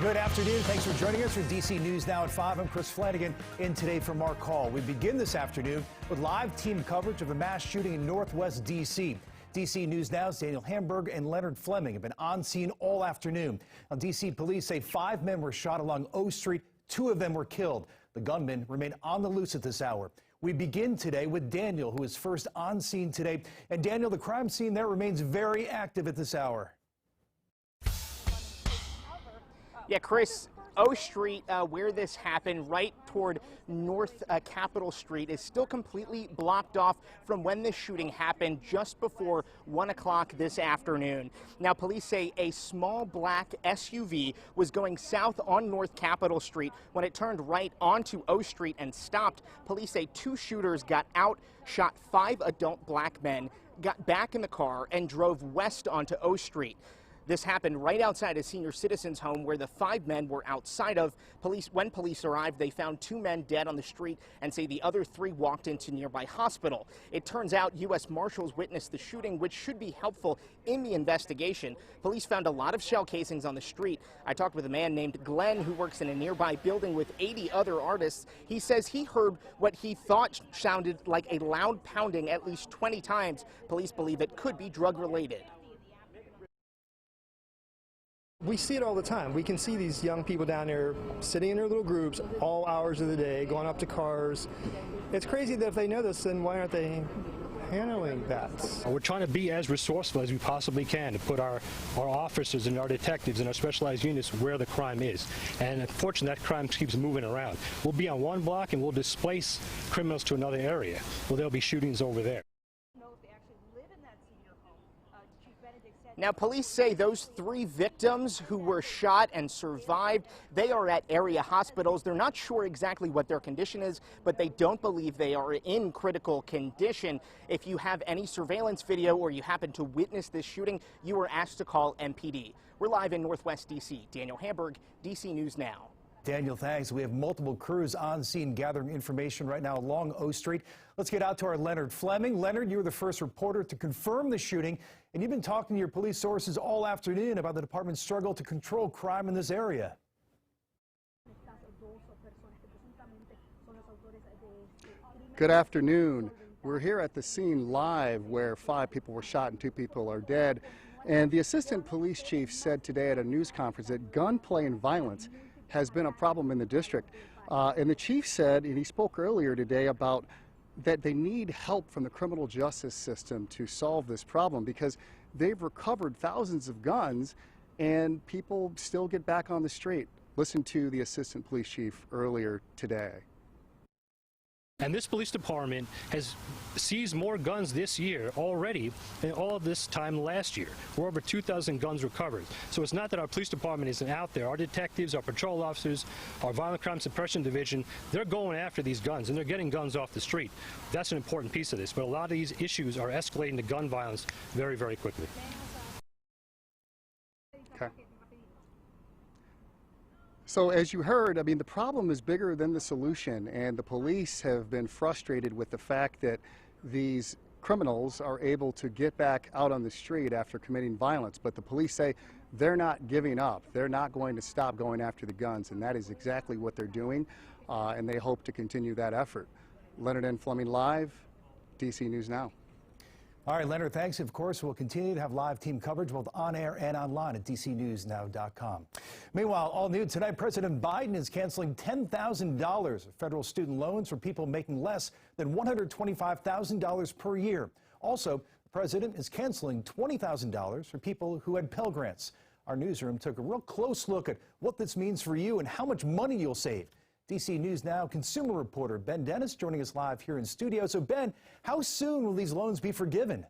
Good afternoon. Thanks for joining us for DC News Now at 5. I'm Chris Flanagan in today for Mark Hall. We begin this afternoon with live team coverage of a mass shooting in Northwest DC. DC News Now's Daniel Hamburg and Leonard Fleming have been on scene all afternoon. Now, DC police say 5 men were shot along O Street. 2 of them were killed. The gunmen remain on the loose at this hour. We begin today with Daniel, who is first on scene today. And Daniel, the crime scene there remains very active at this hour. Yeah, Chris, O Street, where this happened, right toward North Capitol Street, is still completely blocked off from when this shooting happened just before 1 o'clock this afternoon. Now, police say a small black SUV was going south on North Capitol Street when it turned right onto O Street and stopped. Police say 2 shooters got out, shot 5 adult black men, got back in the car, and drove west onto O Street. This happened right outside a senior citizen's home where the 5 men were outside of. When police arrived, they found 2 men dead on the street and say the other 3 walked into nearby hospital. It turns out U.S. Marshals witnessed the shooting, which should be helpful in the investigation. Police found a lot of shell casings on the street. I talked with a man named Glenn who works in a nearby building with 80 other artists. He says he heard what he thought sounded like a loud pounding at least 20 times. Police believe it could be drug-related. We see it all the time. We can see these young people down there sitting in their little groups all hours of the day, going up to cars. It's crazy that if they know this, then why aren't they handling that? We're trying to be as resourceful as we possibly can to put our officers and our detectives and our specialized units where the crime is. And unfortunately, that crime keeps moving around. We'll be on one block and we'll displace criminals to another area. Well, there'll be shootings over there. Now, police say those 3 victims who were shot and survived, they are at area hospitals. They're not sure exactly what their condition is, but they don't believe they are in critical condition. If you have any surveillance video or you happen to witness this shooting, you are asked to call MPD. We're live in Northwest D.C. Daniel Hamburg, DC News Now. Daniel, thanks. We have multiple crews on scene gathering information right now along O Street. Let's get out to our Leonard Fleming. Leonard, you were the first reporter to confirm the shooting, and you've been talking to your police sources all afternoon about the department's struggle to control crime in this area. Good afternoon. We're here at the scene live where 5 people were shot and 2 people are dead. And the assistant police chief said today at a news conference that gunplay and violence has been a problem in the district. And the chief said, and he spoke earlier today about that they need help from the criminal justice system to solve this problem because they've recovered thousands of guns and people still get back on the street. Listen to the assistant police chief earlier today. And this police department has seized more guns this year already than all of this time last year. We're over 2,000 guns recovered. So it's not that our police department isn't out there. Our detectives, our patrol officers, our violent crime suppression division, they're going after these guns and they're getting guns off the street. That's an important piece of this. But a lot of these issues are escalating to gun violence very, very quickly. Okay. So as you heard, I mean, the problem is bigger than the solution, and the police have been frustrated with the fact that these criminals are able to get back out on the street after committing violence. But the police say they're not giving up. They're not going to stop going after the guns, and that is exactly what they're doing, and they hope to continue that effort. Leonard N. Fleming live, DC News Now. All right, Leonard, thanks. Of course, we'll continue to have live team coverage both on air and online at DCNewsNow.com. Meanwhile, all new tonight, President Biden is canceling $10,000 of federal student loans for people making less than $125,000 per year. Also, the president is canceling $20,000 for people who had Pell Grants. Our newsroom took a real close look at what this means for you and how much money you'll save. DC News Now consumer reporter Ben Dennis joining us live here in studio. So, Ben, how soon will these loans be forgiven?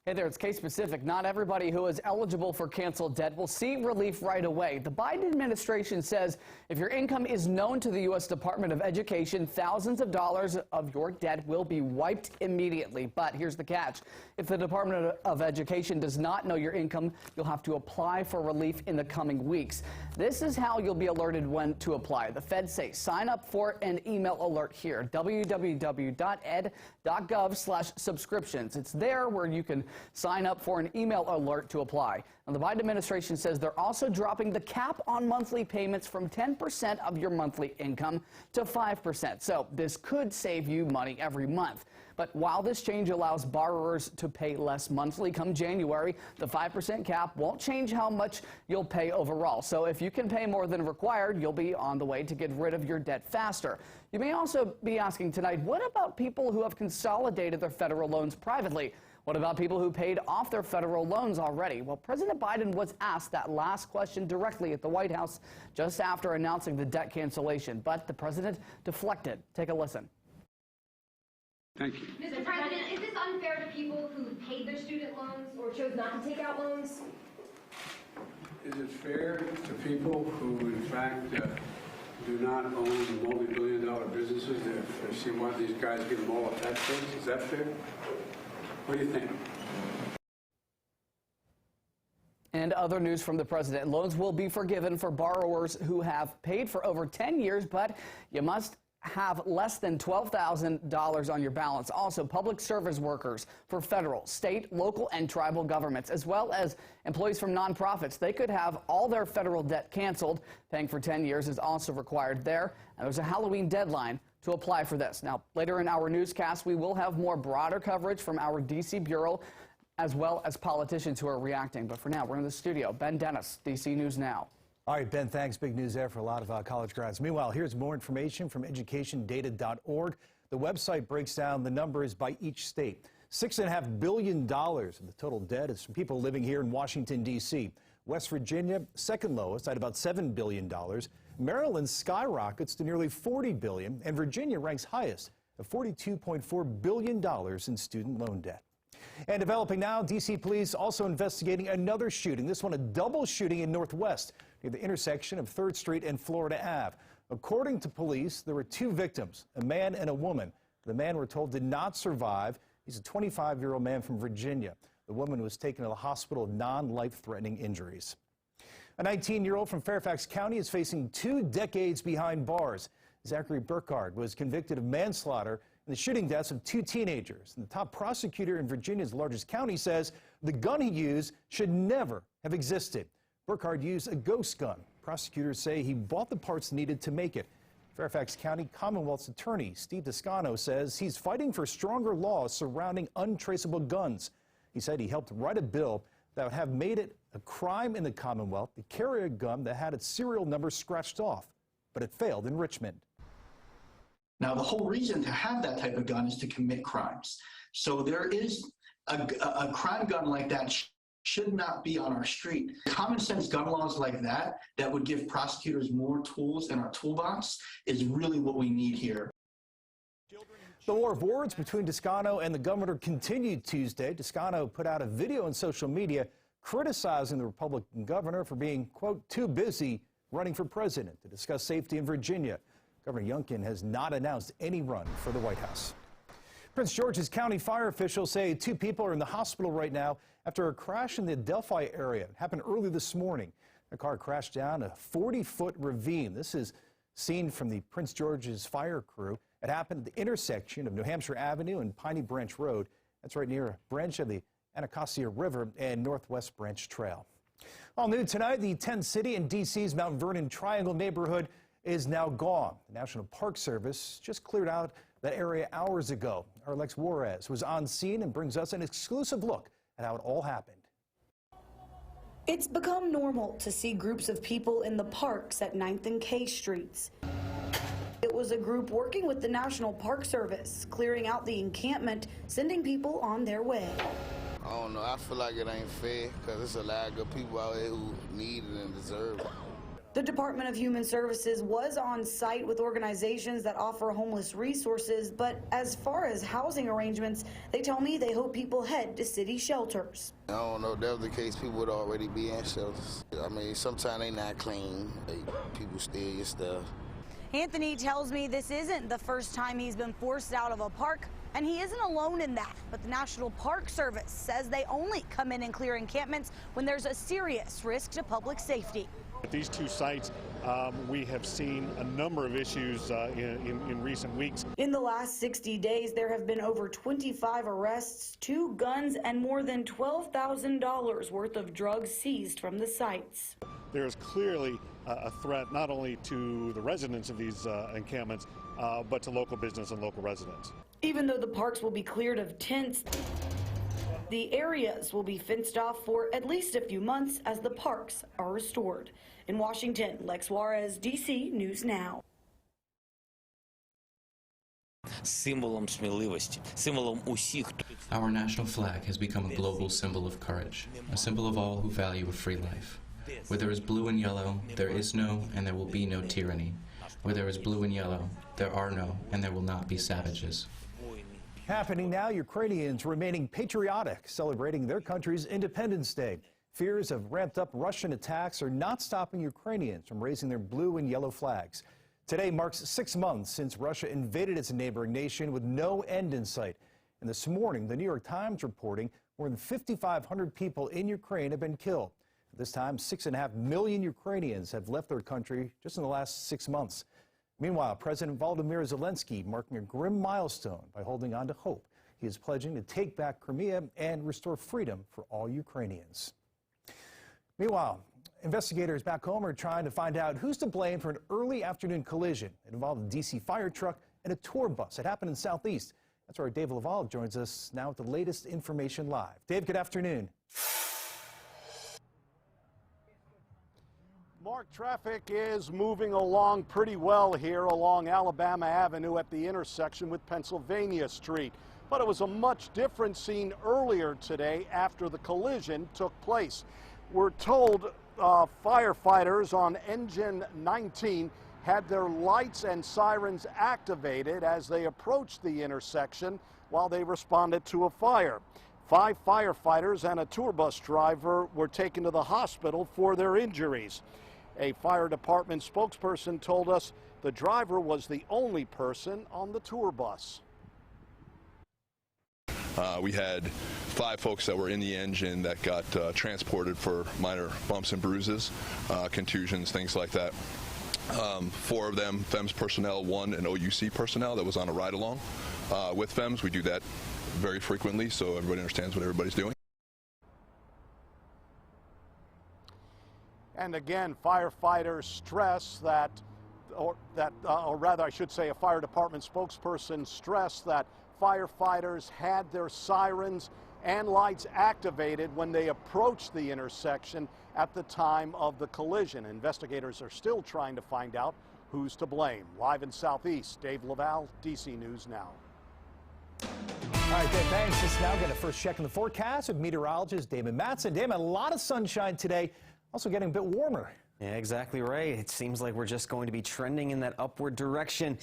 Hey there, it's case specific. Not everybody who is eligible for canceled debt will see relief right away. The Biden administration says if your income is known to the U.S. Department of Education, thousands of dollars of your debt will be wiped immediately. But here's the catch. If the Department of Education does not know your income, you'll have to apply for relief in the coming weeks. This is how you'll be alerted when to apply. The feds say sign up for an email alert here, www.ed.gov/subscriptions. It's there where you can Sign up for an email alert to apply. Now, the Biden administration says they're also dropping the cap on monthly payments from 10% of your monthly income to 5%. So this could save you money every month. But while this change allows borrowers to pay less monthly come January, the 5% cap won't change how much you'll pay overall. So if you can pay more than required, you'll be on the way to get rid of your debt faster. You may also be asking tonight, what about people who have consolidated their federal loans privately? What about people who paid off their federal loans already? Well, President Biden was asked that last question directly at the White House just after announcing the debt cancellation, but the president deflected. Take a listen. Thank you. Mr. President, is this unfair to people who paid their student loans or chose not to take out loans? Is it fair to people who, in fact, do not own multi-billion-dollar businesses if they see one of these guys give them all a tax raise? Is that fair? What do you think? And other news from the president. Loans will be forgiven for borrowers who have paid for over 10 years, but you must have less than $12,000 on your balance. Also, public service workers for federal, state, local, and tribal governments, as well as employees from nonprofits. They could have all their federal debt canceled. Paying for 10 years is also required there. And there's a Halloween deadline to apply for this. Now, later in our newscast, we will have more broader coverage from our D.C. Bureau, as well as politicians who are reacting. But for now, we're in the studio. Ben Dennis, D.C. News Now. All right, Ben, thanks. Big news there for a lot of college grads. Meanwhile, here's more information from educationdata.org. The website breaks down the numbers by each state. $6.5 billion of the total debt is from people living here in Washington, D.C. West Virginia, second lowest at about $7 billion. Maryland skyrockets to nearly $40 billion, and Virginia ranks highest at $42.4 billion in student loan debt. And developing now, D.C. police also investigating another shooting, this one a double shooting in Northwest near the intersection of 3rd Street and Florida Ave. According to police, there were two victims, a man and a woman. The man, we're told, did not survive. He's a 25-year-old man from Virginia. The woman was taken to the hospital with non-life-threatening injuries. A 19-year-old from Fairfax County is facing 2 decades behind bars. Zachary Burkhardt was convicted of manslaughter in the shooting deaths of 2 teenagers. And the top prosecutor in Virginia's largest county says the gun he used should never have existed. Burkhardt used a ghost gun. Prosecutors say he bought the parts needed to make it. Fairfax County Commonwealth's attorney Steve Toscano says he's fighting for stronger laws surrounding untraceable guns. He said he helped write a bill that would have made it a crime in the Commonwealth to carry a gun that had its serial number scratched off, but it failed in Richmond. Now, the whole reason to have that type of gun is to commit crimes. So there is a crime gun like that should not be on our street. Common sense gun laws like that would give prosecutors more tools in our toolbox is really what we need here. The war of words between Toscano and the governor continued Tuesday. Toscano put out a video on social media criticizing the Republican governor for being, quote, too busy running for president to discuss safety in Virginia. Governor Youngkin has not announced any run for the White House. Prince George's County fire officials say 2 people are in the hospital right now after a crash in the Delphi area. It happened early this morning. The car crashed down a 40-foot ravine. This is seen from the Prince George's fire crew. It happened at the intersection of New Hampshire Avenue and Piney Branch Road. That's right near a branch of the Anacostia River and Northwest Branch Trail. All new tonight, the tent city in D.C.'s Mount Vernon Triangle neighborhood is now gone. The National Park Service just cleared out that area hours ago. Our Lex Juarez was on scene and brings us an exclusive look at how it all happened. It's become normal to see groups of people in the parks at 9th and K Streets. It was a group working with the National Park Service, clearing out the encampment, sending people on their way. I don't know. I feel like it ain't fair because there's a lot of good people out here who need it and deserve it. The Department of Human Services was on site with organizations that offer homeless resources, but as far as housing arrangements, they tell me they hope people head to city shelters. I don't know. If that was the case, people would already be in shelters. I mean, sometimes they not clean. People steal your stuff. Anthony tells me this isn't the first time he's been forced out of a park And he isn't alone in that, but the National Park Service says they only come in and clear encampments when there's a serious risk to public safety. At these two sites, we have seen a number of issues in recent weeks. In the last 60 days, there have been over 25 arrests, 2 guns, and more than $12,000 worth of drugs seized from the sites. There is clearly a threat not only to the residents of these encampments, but to local business and local residents. Even though the parks will be cleared of tents, the areas will be fenced off for at least a few months as the parks are restored. In Washington, Lex Juarez, DC News Now. Символом сміливості, символом усіх. Our national flag has become a global symbol of courage, a symbol of all who value a free life. Where there is blue and yellow, there is no and there will be no tyranny. Where there is blue and yellow, there are no and there will not be savages. Happening now, Ukrainians remaining patriotic, celebrating their country's Independence Day. Fears of ramped up Russian attacks are not stopping Ukrainians from raising their blue and yellow flags. Today marks 6 months since Russia invaded its neighboring nation with no end in sight. And this morning, the New York Times reporting more than 5,500 people in Ukraine have been killed. At this time, 6.5 million Ukrainians have left their country just in the last 6 months. Meanwhile, President Volodymyr Zelensky marking a grim milestone by holding on to hope. He is pledging to take back Crimea and restore freedom for all Ukrainians. Meanwhile, investigators back home are trying to find out who's to blame for an early afternoon collision. It involved a D.C. fire truck and a tour bus. It happened in Southeast. That's where Dave Laval joins us now with the latest information live. Dave, good afternoon. Mark, traffic is moving along pretty well here along Alabama Avenue at the intersection with Pennsylvania Street. But it was a much different scene earlier today after the collision took place. We're told firefighters on Engine 19 had their lights and sirens activated as they approached the intersection while they responded to a fire. 5 firefighters and a tour bus driver were taken to the hospital for their injuries. A fire department spokesperson told us the driver was the only person on the tour bus. We had 5 folks that were in the engine that got transported for minor bumps and bruises, contusions, things like that. 4 of them, FEMS personnel, 1 an OUC personnel that was on a ride-along with FEMS. We do that very frequently, so everybody understands what everybody's doing. And again, firefighters stress that, or rather I should say a fire department spokesperson stressed that firefighters had their sirens and lights activated when they approached the intersection at the time of the collision. Investigators are still trying to find out who's to blame. Live in Southeast, Dave Laval, DC News Now. All right, Dave, thanks. Let's now get a first check in the forecast with meteorologist Damon Matson. Damon, a lot of sunshine today, also getting a bit warmer. Yeah, exactly right. It seems like we're just going to be trending in that upward direction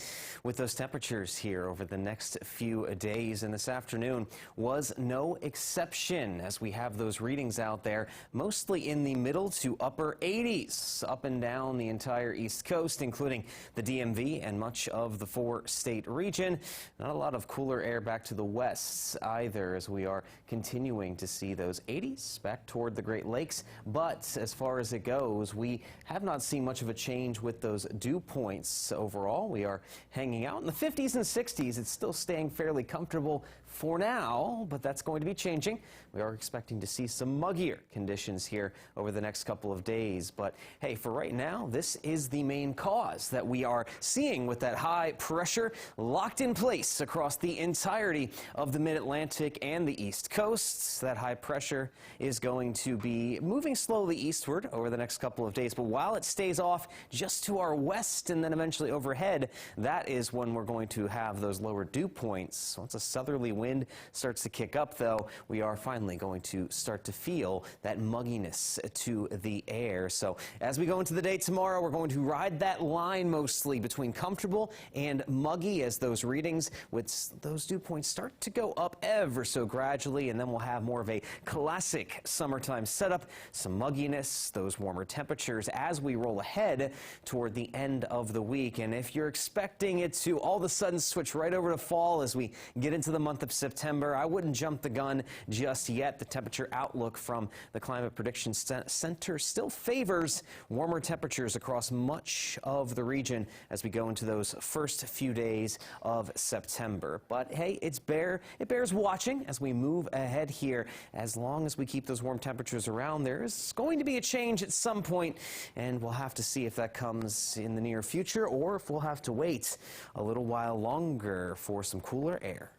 with those temperatures here over the next few days. And this afternoon was no exception as we have those readings out there, mostly in the middle to upper 80s, up and down the entire East Coast, including the DMV and much of the 4-state region. Not a lot of cooler air back to the west either, as we are continuing to see those 80s back toward the Great Lakes. But as far as it goes, we have not seen much of a change with those dew points overall. We are hanging out in the 50s and 60s. It's still staying fairly comfortable for now, but that's going to be changing. We are expecting to see some muggier conditions here over the next couple of days. But hey, for right now, this is the main cause that we are seeing with that high pressure locked in place across the entirety of the mid-Atlantic and the East Coast. That high pressure is going to be moving slowly eastward over the next couple of days. But while it stays off just to our west and then eventually overhead, that is when we're going to have those lower dew points. Once a southerly wind starts to kick up, though, we are finally going to start to feel that mugginess to the air. So as we go into the day tomorrow, we're going to ride that line mostly between comfortable and muggy as those readings with those dew points start to go up ever so gradually, and then we'll have more of a classic summertime setup, some mugginess, those warmer temperatures temperatures as we roll ahead toward the end of the week. And if you're expecting it to all of a sudden switch right over to fall as we get into the month of September, I wouldn't jump the gun just yet. The temperature outlook from the Climate Prediction Center still favors warmer temperatures across much of the region as we go into those first few days of September. But hey, it bears watching as we move ahead here. As long as we keep those warm temperatures around, there is going to be a change at some point, and we'll have to see if that comes in the near future or if we'll have to wait a little while longer for some cooler air.